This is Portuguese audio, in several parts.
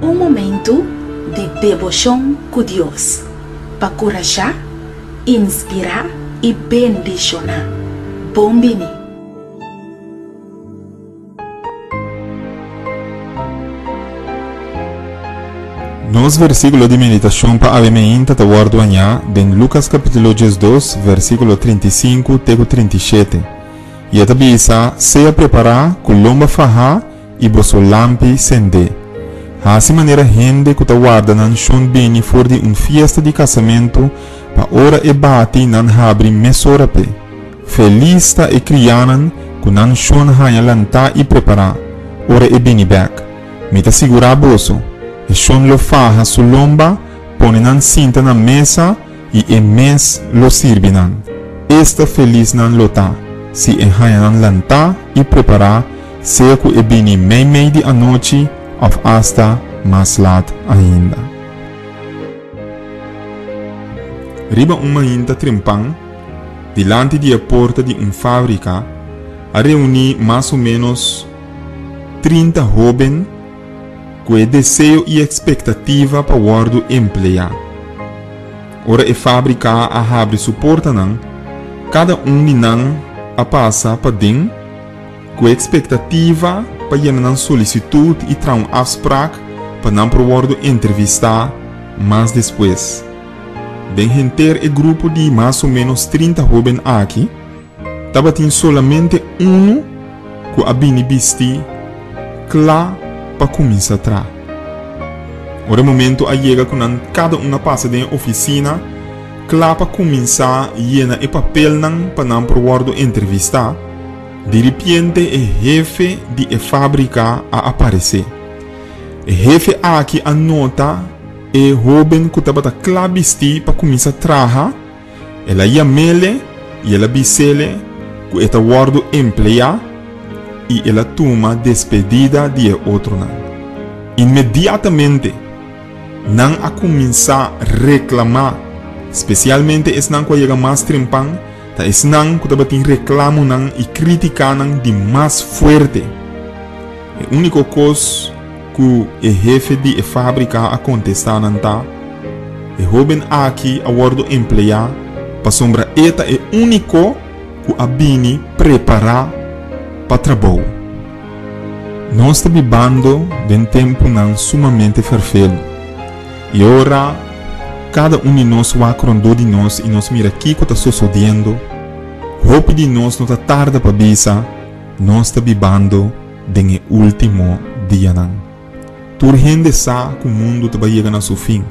Um momento de devoção com Deus, para encorajar, inspirar e bendicionar. Bom bini. Nos versículo de meditação para a meinta da guardo añá, den Lucas capítulo 2, versículo 35 até 37. E a tabisa seja preparar com lomba farra e bosso lampi sende. Assim maneira gente que guarda nan shon bini for de fiesta de casamento pa ora e bati nan habri mesorape. Feliz ta e crianan que nan shon hanya lanta e preparar. Ora e bini back. Mita segura bosso. E shon lo faha su lomba, pone nan cinta na mesa e mes lo sirbinan. Esta feliz nan lota, si e hanya nan lanta e preparar, seja que e bini mei de a noite, of hasta mais laat ainda. Riba uma ainda trimpang, dilante de a porta de fábrica, a reunir mais ou menos 30 jovens com desejo e expectativa para o emplear. Ora a fábrica a abre suporta não, cada de não a passa para dentro, com expectativa para llenar solicitude e trazer afspraak para não provar entrevistar mais depois. Bem renter o grupo de mais ou menos 30 jovens aqui, estava tem somente que a bini bisti claro para começar a trabalhar. Ora momento a chega quando cada passa dentro da oficina, claro para começar a llenar o papel não para não provar entrevistar. De repente, o jefe de fábrica a aparecer. O jefe aqui anota o jovem que estava claro vestir para começar a trabalhar. Ela ia mele e ela bisele que está guardo emplear e ela toma despedida de outro não. Imediatamente, não a começar a reclamar, especialmente esse não que chega mais trimpang. Es nan que tabatin reclamo nan e critica nan de mais forte. A única coisa que o jefe de fábrica a contestar nan tá, o jovem aqui a guardo emplear para sombra eta é único que a bini preparar para trabalho. Nós está vivendo de tempo nan sumamente perfeito. E ora cada de nós vai acrondar de nós e nós mira aqui que está sucedendo. Roupa de nós não está tarde para bisa, nós está vivendo no último dia. Tu rende sa que o mundo está chegando a seu fim.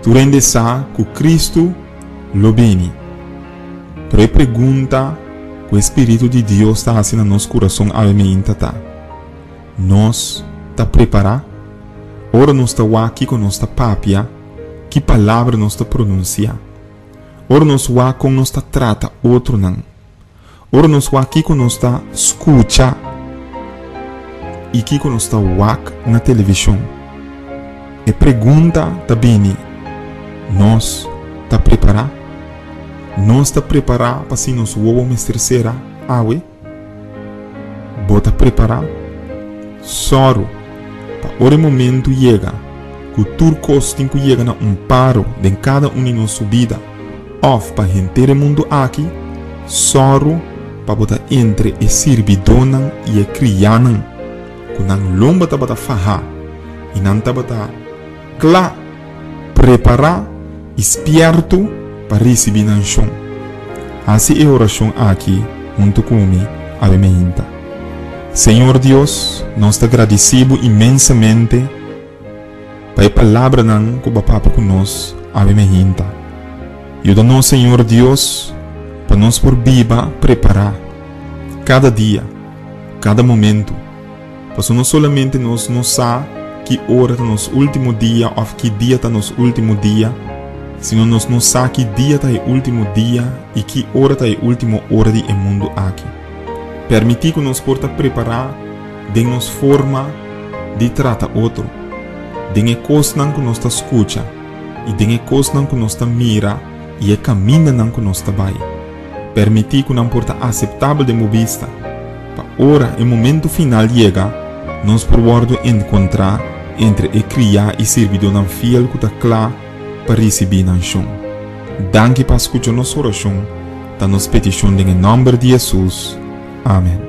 Tu rende sa que Cristo lo bene. Pero a pergunta que o Espírito de Deus está fazendo no nosso coração a tá. Nós está preparado? Ora nós está aqui com nossa papia. Que palavra nós está pronunciar? Ora nós vai com nós está trata outro não. Ora nós vai aqui com nós está escuta e aqui com nós está wak na televisão. E pergunta também, nós está preparado? Nós está preparado para se nós vamos terceira awe? Bota preparado? Soro para o momento chega. Que o turcos tem que chegar a paro de cada de nossa vida. Of para gente mundo aqui, soro para botar entre e servidona e crianan. Que não lomba tá bata faha e não tá bata clá preparar esperto para receber na chão. Assim é a oração aqui, junto comigo, a meinta. Senhor Deus, nós te agradecemos imensamente para a palavra que o Papa conosco, a meinta. Ajuda-nos, Senhor Deus, para nós por viva preparar cada dia, cada momento. Para não somente nós não sabe que hora está nosso último dia ou que dia está nosso último dia, senão nós não sabe que dia está o último dia e que hora está a última hora do mundo aqui. Permitir que nós possa preparar de nossa forma de tratar outro, de coisas que nós escuta e de coisas que nós mira e caminha que nós vai. permitir que não porta aceitável de movista. Para ora, o momento final chega, nós procurar encontrar entre a criar e servidor não fiel que está claro para receber na chão. Danke para escutar nossa oração, da nossa petição em nome de Jesus. Amém.